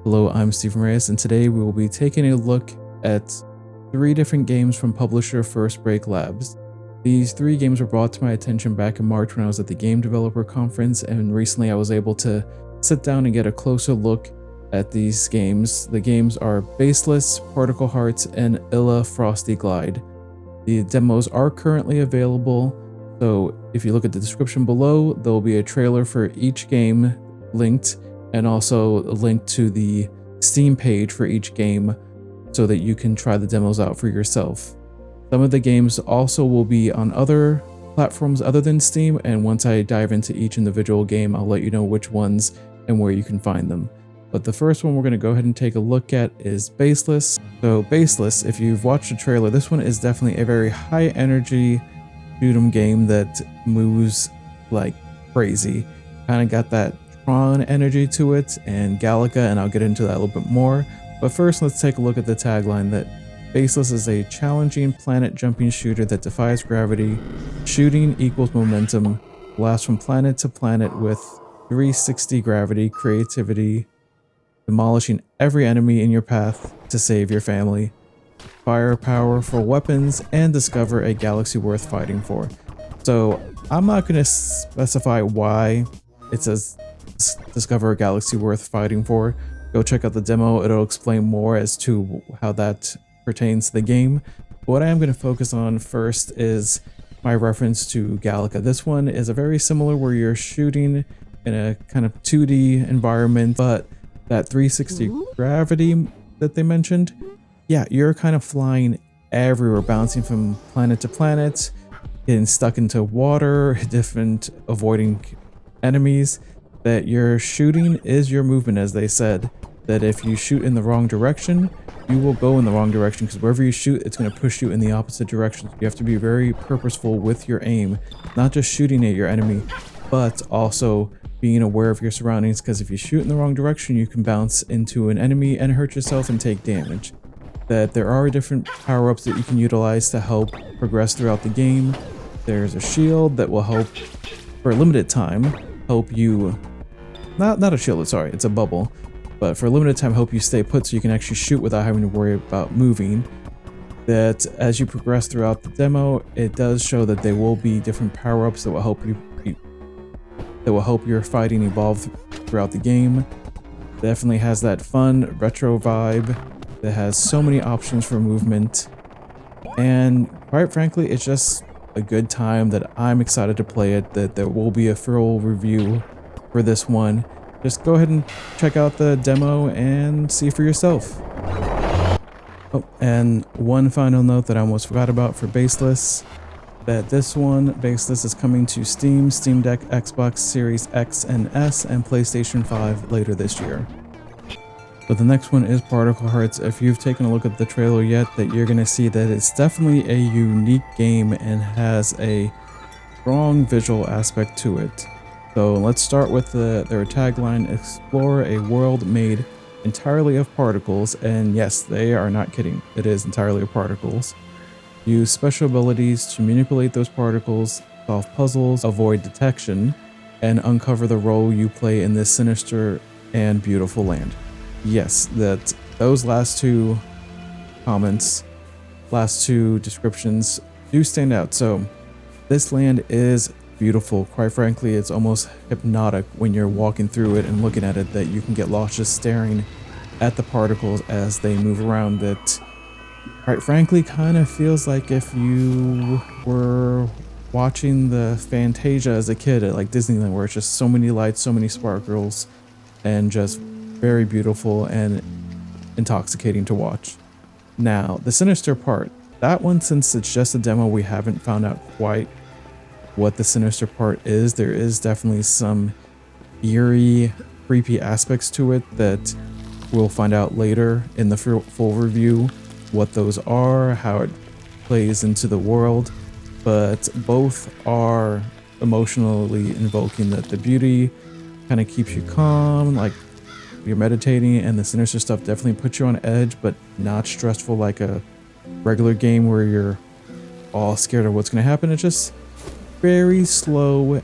Hello, I'm Stephen Reyes, and today we will be taking a look at 3 different games from publisher First Break Labs. These 3 games were brought to my attention back in March when I was at the Game Developer Conference, and recently I was able to sit down and get a closer look at these games. The games are Baseless, Particle Hearts, and ILA Frosty Glide. The demos are currently available, so if you look at the description below, there will be a trailer for each game linked, and also a link to the Steam page for each game so that you can try the demos out for yourself. Some of the games also will be on other platforms other than Steam, and once I dive into each individual game, I'll let you know which ones and where you can find them. But the first one we're going to go ahead and take a look at is Baseless. So Baseless, if you've watched the trailer, this one is definitely a very high energy shoot 'em game that moves like crazy. Kind of got that Tron energy to it and Galaga, and I'll get into that a little bit more. But first, let's take a look at the tagline that Baseless is a challenging planet jumping shooter that defies gravity. Shooting equals momentum, blasts from planet to planet with 360 gravity, creativity, demolishing every enemy in your path to save your family. Fire powerful weapons and discover a galaxy worth fighting for. So I'm not going to specify why it says discover a galaxy worth fighting for. Go check out the demo, it'll explain more as to how that pertains to the game. What I am going to focus on first is my reference to Galaga. This one is a very similar where you're shooting in a kind of 2D environment, but that 360 gravity that they mentioned, yeah, you're kind of flying everywhere, bouncing from planet to planet, getting stuck into water, avoiding enemies. That your shooting is your movement, as they said, that if you shoot in the wrong direction, you will go in the wrong direction, because wherever you shoot, it's going to push you in the opposite direction. You have to be very purposeful with your aim, not just shooting at your enemy, but also being aware of your surroundings, because if you shoot in the wrong direction, you can bounce into an enemy and hurt yourself and take damage. That there are different power-ups that you can utilize to help progress throughout the game. There's a shield that will help, for a limited time, help you... Not a shield, sorry, it's a bubble. But for a limited time, help you stay put so you can actually shoot without having to worry about moving. That as you progress throughout the demo, it does show that there will be different power-ups that will help your fighting evolve throughout the game. Definitely has that fun retro vibe that has so many options for movement. And quite frankly, it's just a good time that I'm excited to play it, that there will be a full review for this one. Just go ahead and check out the demo and see for yourself. Oh, and one final note that I almost forgot about for Baseless, that this one, Baseless, is coming to Steam, Steam Deck, Xbox Series X and S, and PlayStation 5 later this year. But the next one is Particle Hearts. If you've taken a look at the trailer yet, that you're going to see that it's definitely a unique game and has a strong visual aspect to it. So let's start with their tagline, explore a world made entirely of particles, and yes, they are not kidding, it is entirely of particles. Use special abilities to manipulate those particles, solve puzzles, avoid detection, and uncover the role you play in this sinister and beautiful land. Yes, those last 2 comments, last 2 descriptions do stand out. So this land is beautiful. Quite frankly, it's almost hypnotic when you're walking through it and looking at it, that you can get lost just staring at the particles as they move around. That quite frankly kind of feels like if you were watching the Fantasia as a kid at like Disneyland, where it's just so many lights, so many sparkles, and just very beautiful and intoxicating to watch. Now the sinister part, that one, since it's just a demo, we haven't found out quite what the sinister part is. There is definitely some eerie, creepy aspects to it that we'll find out later in the full review what those are, how it plays into the world. But both are emotionally invoking, that the beauty kind of keeps you calm, like you're meditating, and the sinister stuff definitely puts you on edge, but not stressful like a regular game where you're all scared of what's going to happen. It's just very slow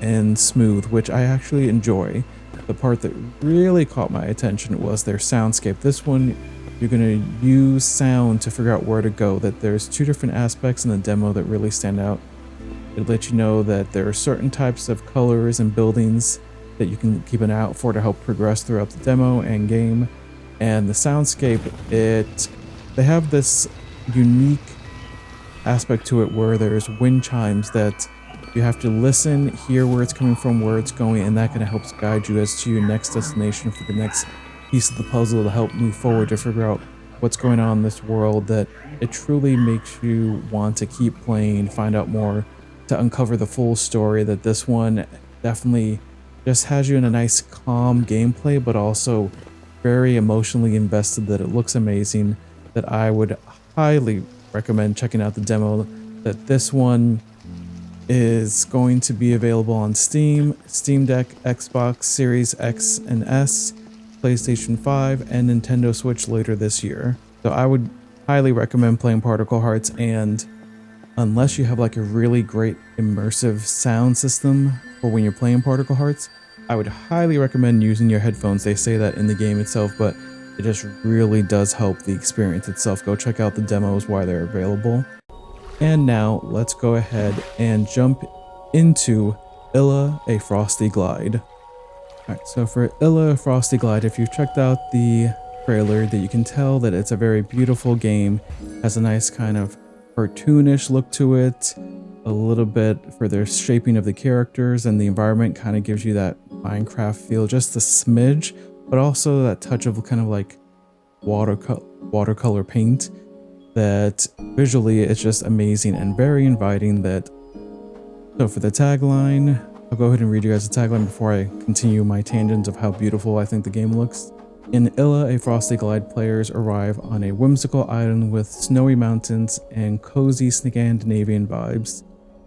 and smooth, which I actually enjoy. The part that really caught my attention was their soundscape. This one, you're going to use sound to figure out where to go. That there's two different aspects in the demo that really stand out. It lets you know that there are certain types of colors and buildings that you can keep an eye out for to help progress throughout the demo and game. And the soundscape, they have this unique aspect to it where there's wind chimes that you have to listen, hear where it's coming from, where it's going, and that kind of helps guide you as to your next destination for the next piece of the puzzle to help move forward to figure out what's going on in this world. That it truly makes you want to keep playing, find out more, to uncover the full story. That this one definitely just has you in a nice calm gameplay, but also very emotionally invested, that it looks amazing, that I would highly recommend checking out the demo. That this one is going to be available on Steam, Steam Deck, Xbox Series X and S, PlayStation 5, and Nintendo Switch later this year. So I would highly recommend playing Particle Hearts, and unless you have like a really great immersive sound system for when you're playing Particle Hearts, I would highly recommend using your headphones. They say that in the game itself, but it just really does help the experience itself. Go check out the demos while they're available. And now let's go ahead and jump into ILA, a Frosty Glide. Alright, so for ILA, a Frosty Glide, if you've checked out the trailer, that you can tell that it's a very beautiful game, has a nice kind of cartoonish look to it, a little bit for their shaping of the characters, and the environment kind of gives you that Minecraft feel, just a smidge, but also that touch of kind of like watercolor paint. That visually it's just amazing and very inviting. So for the tagline, I'll go ahead and read you guys the tagline before I continue my tangent of how beautiful I think the game looks. In ILA, a Frosty Glide, players arrive on a whimsical island with snowy mountains and cozy Scandinavian vibes.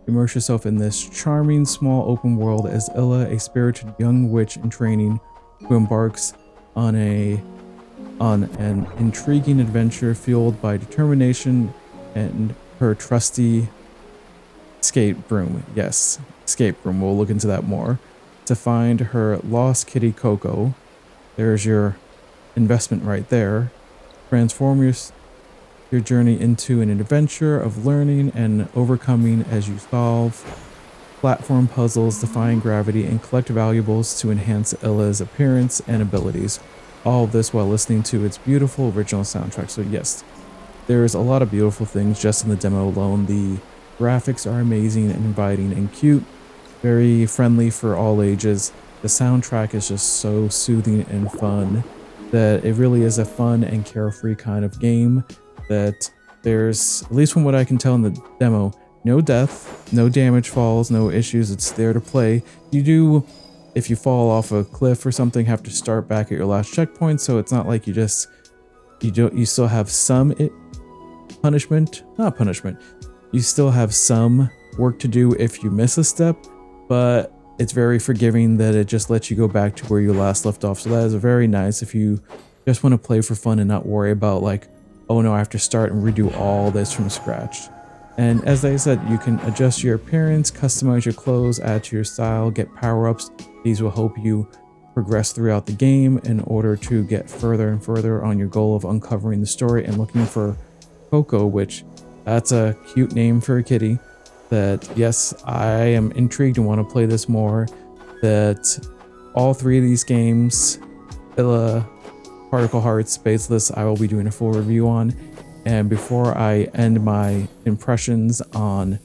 Immerse yourself in this charming small open world as ILA, a spirited young witch in training, who embarks on an intriguing adventure fueled by determination and her trusty skatebroom. Yes, skatebroom. We'll look into that more. To find her lost kitty Coco. There's your investment right there. Transform your journey into an adventure of learning and overcoming as you solve platform puzzles, defying gravity, and collect valuables to enhance ILA's appearance and abilities. All of this while listening to its beautiful original soundtrack. So yes, there's a lot of beautiful things just in the demo alone. The graphics are amazing and inviting and cute, very friendly for all ages. The soundtrack is just so soothing and fun that it really is a fun and carefree kind of game. That there's, at least from what I can tell in the demo, no death, no damage falls, no issues. It's there to play. You do, if you fall off a cliff or something, have to start back at your last checkpoint. So it's not like you still have some punishment. You still have some work to do if you miss a step, but it's very forgiving that it just lets you go back to where you last left off. So that is very nice if you just want to play for fun and not worry about like, oh no, I have to start and redo all this from scratch. And as I said, you can adjust your appearance, customize your clothes, add to your style, get power-ups. These will help you progress throughout the game in order to get further and further on your goal of uncovering the story and looking for Coco, which that's a cute name for a kitty. That yes, I am intrigued and want to play this more. That all three of these games, ILA, Particle Hearts, Baseless, I will be doing a full review on. And before I end my impressions on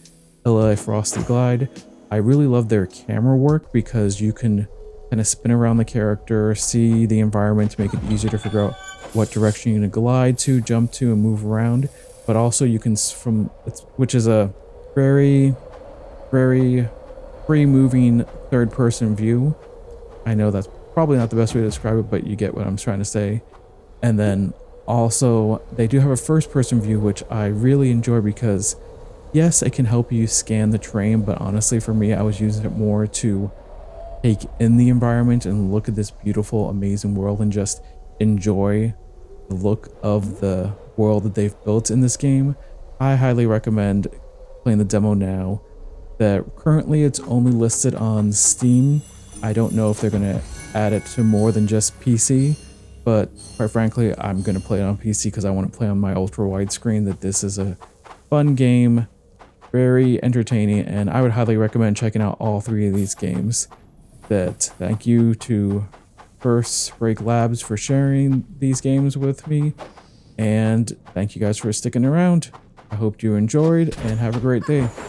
ILA, Frosty Glide, I really love their camera work because you can kind of spin around the character, see the environment to make it easier to figure out what direction you're going to glide to, jump to, and move around. But also you can, which is a very, very free-moving third-person view. I know that's probably not the best way to describe it, but you get what I'm trying to say. And then also, they do have a first-person view, which I really enjoy because, yes, it can help you scan the terrain, but honestly, for me, I was using it more to take in the environment and look at this beautiful, amazing world and just enjoy the look of the world that they've built in this game. I highly recommend playing the demo now. that currently it's only listed on Steam. I don't know if they're going to add it to more than just PC, but quite frankly, I'm going to play it on PC because I want to play on my ultra wide screen. That this is a fun game, very entertaining, and I would highly recommend checking out all three of these games. Thank you to First Break Labs for sharing these games with me, and thank you guys for sticking around. I hope you enjoyed and have a great day.